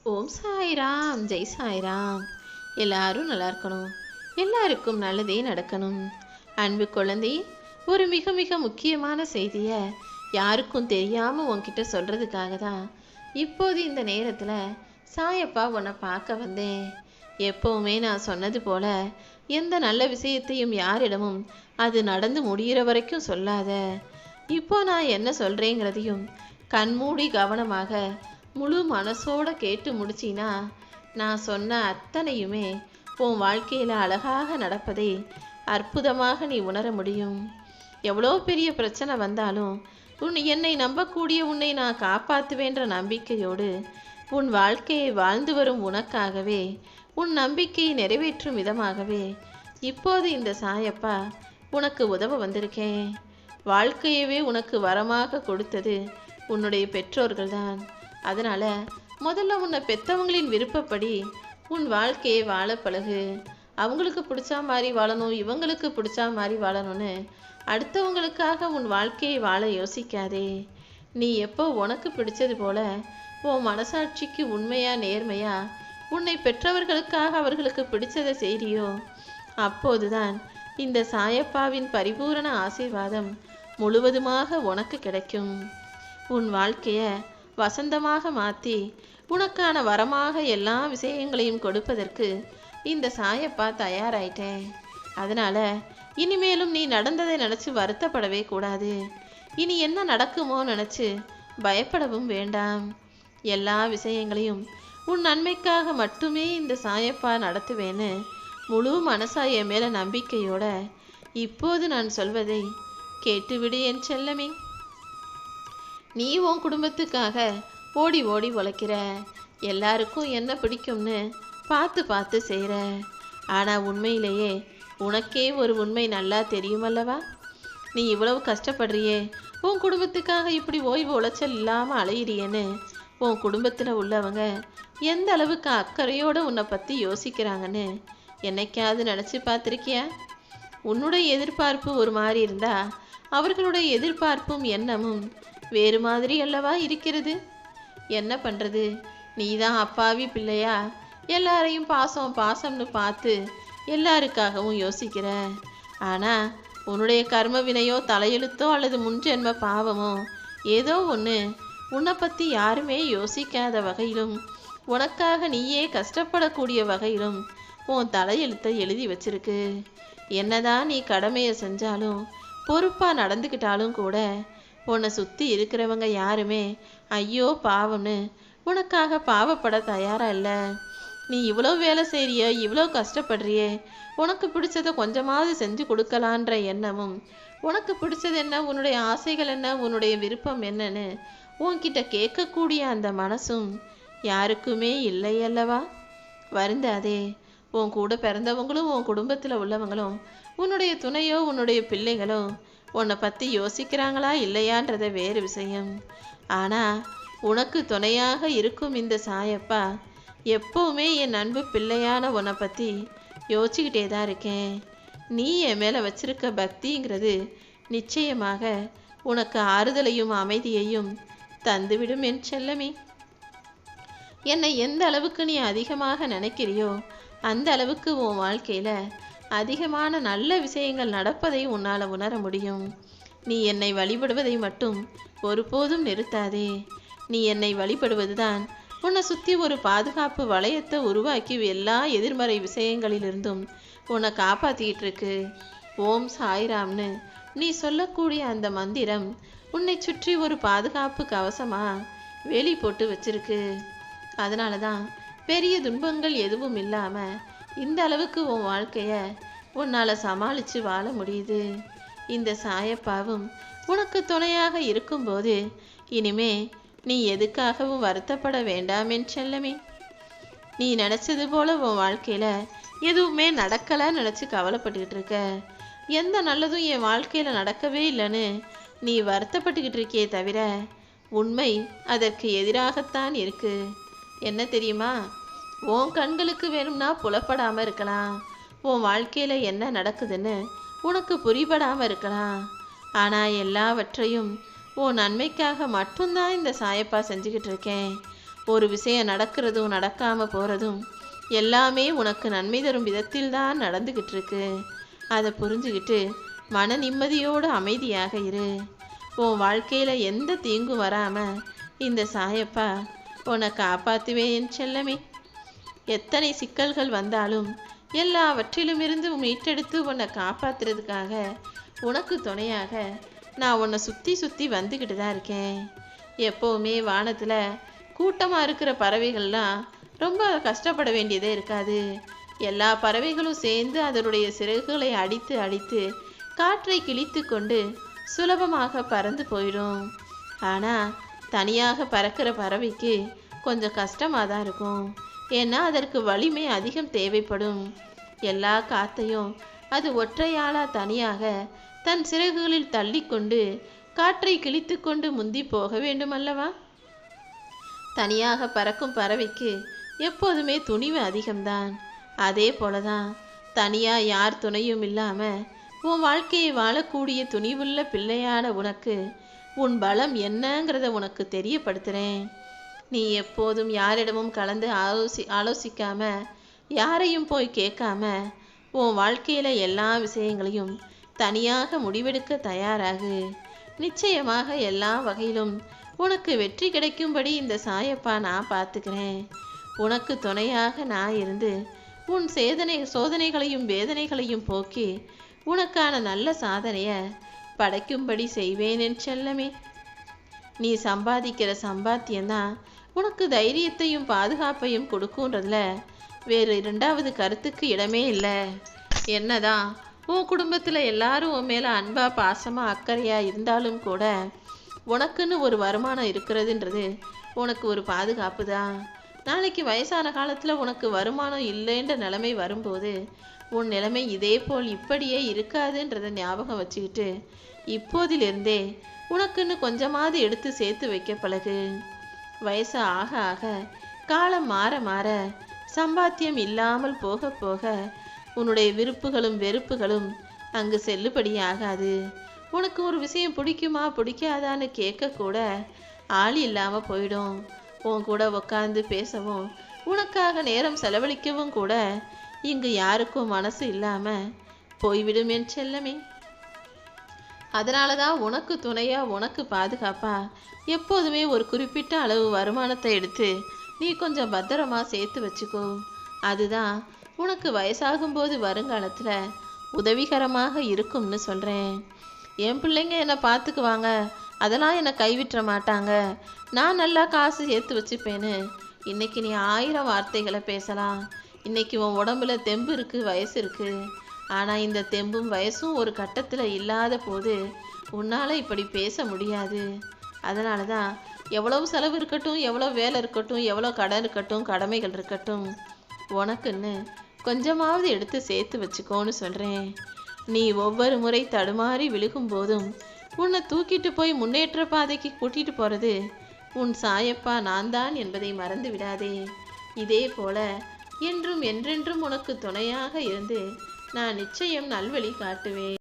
ஓம் சாய்ராம், ஜெய் சாய்ராம். எல்லாரும் நல்லா இருக்கணும், எல்லாருக்கும் நல்லதே நடக்கணும். அன்பு குழந்தை, ஒரு மிக மிக முக்கியமான செய்தியை யாருக்கும் தெரியாமல் உன்கிட்ட சொல்கிறதுக்காக தான் இப்போது இந்த நேரத்தில் சாயப்பா உன்னை பார்க்க வந்தேன். எப்போவுமே நான் சொன்னது போல எந்த நல்ல விஷயத்தையும் யாரிடமும் அது நடந்து முடிகிற வரைக்கும் சொல்லாத. இப்போ நான் என்ன சொல்கிறேங்கிறதையும் கண்மூடி கவனமாக முழு மனசோட கேட்டு முடிச்சினா நான் சொன்ன அத்தனையுமே உன் வாழ்க்கையில் அழகாக நடப்பதை அற்புதமாக நீ உணர முடியும். எவ்வளோ பெரிய பிரச்சனை வந்தாலும் என்னை நம்பக்கூடிய உன்னை நான் காப்பாற்றுவேன்ற நம்பிக்கையோடு உன் வாழ்க்கையை வாழ்ந்து வரும் உனக்காகவே, உன் நம்பிக்கையை நிறைவேற்றும் விதமாகவே இப்போது இந்த சாயப்பா உனக்கு உதவ வந்திருக்கேன். வாழ்க்கையவே உனக்கு வரமாக கொடுத்தது உன்னுடைய பெற்றோர்கள்தான். அதனால் முதல்ல உன்னை பெற்றவங்களின் விருப்பப்படி உன் வாழ்க்கையை வாழ பழகு. அவங்களுக்கு பிடிச்சா மாதிரி வாழணும், இவங்களுக்கு பிடிச்சா மாதிரி வாழணும்னு அடுத்தவங்களுக்காக உன் வாழ்க்கையை வாழ யோசிக்காதே. நீ எப்போ உனக்கு பிடிச்சது போல உன் மனசாட்சிக்கு உண்மையா நேர்மையா உன்னை பெற்றவர்களுக்காக அவர்களுக்கு பிடிச்சதை செய்றியோ அப்போதுதான் இந்த சாயப்பாவின் பரிபூரண ஆசீர்வாதம் முழுவதுமாக உனக்கு கிடைக்கும். உன் வாழ்க்கையை வசந்தமாக மாற்றி உனக்கான வரமாக எல்லா விஷயங்களையும் கொடுப்பதற்கு இந்த சாயப்பா தயாராயிட்டேன். அதனால் இனிமேலும் நீ நடந்ததை நினச்சி வருத்தப்படவே கூடாது. இனி என்ன நடக்குமோ நினச்சி பயப்படவும் வேண்டாம். எல்லா விஷயங்களையும் உன் நன்மைக்காக மட்டுமே இந்த சாயப்பா நடத்துவேன்னு முழு மனசாய மேலே நம்பிக்கையோட இப்போது நான் சொல்வதை கேட்டுவிடு என் செல்லமே. நீ உன் குடும்பத்துக்காக ஓடி ஓடி உழைக்கிற, எல்லாருக்கும் என்ன பிடிக்கும்னு பார்த்து பார்த்து செய்கிற. ஆனால் உண்மையிலேயே உனக்கே ஒரு உண்மை நல்லா தெரியுமல்லவா? நீ இவ்வளவு கஷ்டப்படுறியே, உன் குடும்பத்துக்காக இப்படி ஓய்வு உளைச்சல் இல்லாமல் அலையிறியேன்னு உன் குடும்பத்தில் உள்ளவங்க எந்த அளவுக்கு அக்கறையோடு உன்னை பற்றி யோசிக்கிறாங்கன்னு என்னைக்காவது நினச்சி பார்த்துருக்கியா? உன்னுடைய எதிர்பார்ப்பு ஒரு மாதிரி இருந்தால் அவர்களுடைய எதிர்பார்ப்பும் எண்ணமும் வேறு மாதிரி அல்லவா இருக்கிறது. என்ன பண்ணுறது? நீ தான் அப்பாவி பிள்ளையா, எல்லாரையும் பாசம் பாசம்னு பார்த்து எல்லாருக்காகவும் யோசிக்கிற. ஆனால் உன்னுடைய கர்ம வினையோ தலையெழுத்தோ அல்லது முன்ஜென்ம பாவமோ ஏதோ ஒன்று உன்னை பற்றி யாருமே யோசிக்காத வகையிலும் உனக்காக நீயே கஷ்டப்படக்கூடிய வகையிலும் உன் தலையெழுத்தை எழுதி வச்சிருக்கு. என்னதான் நீ கடமையை செஞ்சாலும் பொறுப்பாக நடந்துக்கிட்டாலும் கூட உன்னை சுற்றி இருக்கிறவங்க யாருமே ஐயோ பாவம்னு உனக்காக பாவப்பட தயாராக இல்லை. நீ இவ்வளோ வேலை செய்கிறிய, இவ்வளோ கஷ்டப்படுறியே, உனக்கு பிடிச்சதை கொஞ்சமாவது செஞ்சு கொடுக்கலான்ற எண்ணமும், உனக்கு பிடிச்சது என்ன, உன்னுடைய ஆசைகள் என்ன, உன்னுடைய விருப்பம் என்னன்னு உன்கிட்ட கேட்கக்கூடிய அந்த மனசும் யாருக்குமே இல்லை அல்லவா? வருந்தாதே. உன் கூட பிறந்தவங்களும் உன் குடும்பத்தில் உள்ளவங்களும் உன்னுடைய துணையோ உன்னுடைய பிள்ளைகளோ உன்னை பற்றி யோசிக்கிறாங்களா இல்லையான்றத வேறு விஷயம். ஆனால் உனக்கு துணையாக இருக்கும் இந்த சாயப்பா எப்போவுமே என் அன்பு பிள்ளையான உன்னை பற்றி யோசிச்சுக்கிட்டே தான் இருக்கேன். நீ என் மேலே வச்சிருக்க பக்திங்கிறது நிச்சயமாக உனக்கு ஆறுதலையும் அமைதியையும் தந்துவிடும் என் செல்லமே. என்னை எந்த அளவுக்கு நீ அதிகமாக நினைக்கிறியோ அந்த அளவுக்கு உன் வாழ்க்கையில் அதிகமான நல்ல விஷயங்கள் நடப்பதை உன்னால் உணர முடியும். நீ என்னை வழிபடுவதை மட்டும் ஒருபோதும் நிறுத்தாதே. நீ என்னை வழிபடுவதுதான் உன்னை சுற்றி ஒரு பாதுகாப்பு வளையத்தை உருவாக்கி எல்லா எதிர்மறை விஷயங்களிலிருந்தும் உன்னை காப்பாற்றிக்கிட்டு இருக்கு. ஓம் சாய்ராம்னு நீ சொல்லக்கூடிய அந்த மந்திரம் உன்னை சுற்றி ஒரு பாதுகாப்பு கவசமாக வேலி போட்டு வச்சிருக்கு. அதனால தான் பெரிய துன்பங்கள் எதுவும் இல்லாமல் இந்த அளவுக்கு உன் வாழ்க்கையை உன்னால் சமாளித்து வாழ முடியுது. இந்த சாயப்பாவும் உனக்கு துணையாக இருக்கும்போது இனிமே நீ எதுக்காகவும் வருத்தப்பட வேண்டாம் என் செல்லமே. நீ நினச்சது போல உன் வாழ்க்கையில் எதுவுமே நடக்கலைன்னு நினச்சி கவலைப்பட்டுக்கிட்டு இருக்க. எந்த நல்லதும் என் வாழ்க்கையில் நடக்கவே இல்லைன்னு நீ வருத்தப்பட்டுக்கிட்டு இருக்கே தவிர உண்மை அதற்கு எதிராகத்தான் இருக்கு. என்ன தெரியுமா? உன் கண்களுக்கு வேணும்னா புலப்படாமல் இருக்கலாம், உன் வாழ்க்கையில் என்ன நடக்குதுன்னு உனக்கு புரிபடாமல் இருக்கலாம். ஆனால் எல்லாவற்றையும் உன் நன்மைக்காக மட்டும்தான் இந்த சாயப்பா செஞ்சுக்கிட்டு இருக்கேன். ஒரு விஷயம் நடக்கிறதும் நடக்காமல் போகிறதும் எல்லாமே உனக்கு நன்மை தரும் விதத்தில் தான் நடந்துக்கிட்டு இருக்கு. அதை புரிஞ்சுக்கிட்டு மன நிம்மதியோடு அமைதியாக இரு. உன் வாழ்க்கையில் எந்த தீங்கும் வராமல் இந்த சாயப்பா உன்னை காப்பாற்றுவேன் செல்லமே. எத்தனை சிக்கல்கள் வந்தாலும் எல்லாவற்றிலும் இருந்து மீட்டெடுத்து உன்னை காப்பாற்றுறதுக்காக உனக்கு துணையாக நான் உன்னை சுற்றி சுற்றி வந்துக்கிட்டு தான் இருக்கேன். எப்போவுமே வானத்தில் கூட்டமாக இருக்கிற பறவைகள்லாம் ரொம்ப கஷ்டப்பட வேண்டியதே இருக்காது. எல்லா பறவைகளும் சேர்ந்து அதனுடைய சிறகுகளை அடித்து அடித்து காற்றை கிழித்து கொண்டு சுலபமாக பறந்து போயிடும். ஆனால் தனியாக பறக்கிற பறவைக்கு கொஞ்சம் கஷ்டமாக தான் இருக்கும். ஏன்னா அதற்கு வலிமை அதிகம் தேவைப்படும். எல்லா காற்றையும் அது ஒற்றையாளாக தனியாக தன் சிறகுகளில் தள்ளி கொண்டு காற்றை கிழித்து கொண்டு முந்தி போக வேண்டும் அல்லவா? தனியாக பறக்கும் பறவைக்கு எப்போதுமே துணிவு அதிகம்தான். அதே போலதான் தனியாக யார் துணையும் இல்லாமல் உன் வாழ்க்கையை வாழக்கூடிய துணிவுள்ள பிள்ளையான உனக்கு உன் பலம் என்னங்கிறத உனக்கு தெரியப்படுத்துகிறேன். நீ எப்போதும் யாரிடமும் கலந்து ஆலோசிக்காம யாரையும் போய் கேட்காம உன் வாழ்க்கையில் எல்லா விஷயங்களையும் தனியாக முடிவெடுக்க தயாராகு. நிச்சயமாக எல்லா வகையிலும் உனக்கு வெற்றி கிடைக்கும்படி இந்த சாயப்பா நான் பார்த்துக்கிறேன். உனக்கு துணையாக நான் இருந்து உன் சோதனைகளையும் வேதனைகளையும் போக்கி உனக்கான நல்ல சாதனையை படைக்கும்படி செய்வேன் என் செல்லமே. நீ சம்பாதிக்கிற சம்பாத்தியம்தான் உனக்கு தைரியத்தையும் பாதுகாப்பையும் கொடுக்குன்றதுல வேறு இரண்டாவது கருத்துக்கு இடமே இல்லை. என்னதான் உன் குடும்பத்தில் எல்லாரும் உன் மேலே அன்பாக பாசமாக அக்கறையாக இருந்தாலும் கூட உனக்குன்னு ஒரு வருமானம் இருக்கிறதுன்றது உனக்கு ஒரு பாதுகாப்பு தான். நாளைக்கு வயசான காலத்தில் உனக்கு வருமானம் இல்லைன்ற நிலைமை வரும்போது உன் நிலைமை இதே போல் இப்படியே இருக்காதுன்றதை ஞாபகம் வச்சுக்கிட்டு இப்போதிலிருந்தே உனக்குன்னு கொஞ்சமாவது எடுத்து சேர்த்து வைக்க பழகு. வயசு ஆக ஆக காலம் மாற மாற சம்பாத்தியம் இல்லாமல் போக போக உன்னுடைய விருப்புகளும் வெறுப்புகளும் அங்கு செல்லுபடியாகாது. உனக்கு ஒரு விஷயம் பிடிக்குமா பிடிக்காதான்னு கேட்கக்கூட ஆள் இல்லாமல் போயிடும். உன் கூட உட்காந்து பேசவும் உனக்காக நேரம் செலவழிக்கவும் கூட இங்கு யாருக்கும் மனசு இல்லாமல் போய்விடும் என் செல்லமே. அதனால தான் உனக்கு துணையா உனக்கு பாதுகாப்பா எப்போதுமே ஒரு குறிப்பிட்ட அளவு வருமானத்தை எடுத்து நீ கொஞ்சம் பத்திரமா சேர்த்து வச்சுக்கோ. அதுதான் உனக்கு வயசாகும்போது வருங்காலத்தில் உதவிகரமாக இருக்கும்னு சொல்கிறேன். என் பிள்ளைங்க என்னை பார்த்துக்குவாங்க, அதெல்லாம் என்னை கைவிட்டுற மாட்டாங்க, நான் நல்லா காசு சேர்த்து வச்சுப்பேன்னு இன்னைக்கு நீ 1000 வார்த்தைகளை பேசலாம். இன்னைக்கு உன் உடம்புல தெம்பு இருக்குது, வயசு இருக்குது. ஆனால் இந்த தெம்பும் வயசும் ஒரு கட்டத்தில் இல்லாத போது உன்னால் இப்படி பேச முடியாது. அதனால தான் எவ்வளவு செலவு இருக்கட்டும், எவ்வளோ வேலை இருக்கட்டும், எவ்வளோ கடன் இருக்கட்டும், கடமைகள் இருக்கட்டும், உனக்குன்னு கொஞ்சமாவது எடுத்து சேர்த்து வச்சுக்கோன்னு சொல்கிறேன். நீ ஒவ்வொரு முறை தடுமாறி விழுகும் போதும் உன்னை தூக்கிட்டு போய் முன்னேற்ற பாதைக்கு கூட்டிகிட்டு போகிறது உன் சாயப்பா நான் தான் என்பதை மறந்து விடாதே. இதே போல என்றும் என்றென்றும் உனக்கு துணையாக இருந்து நான் நிச்சயம் நல்வழி காட்டுவேன்.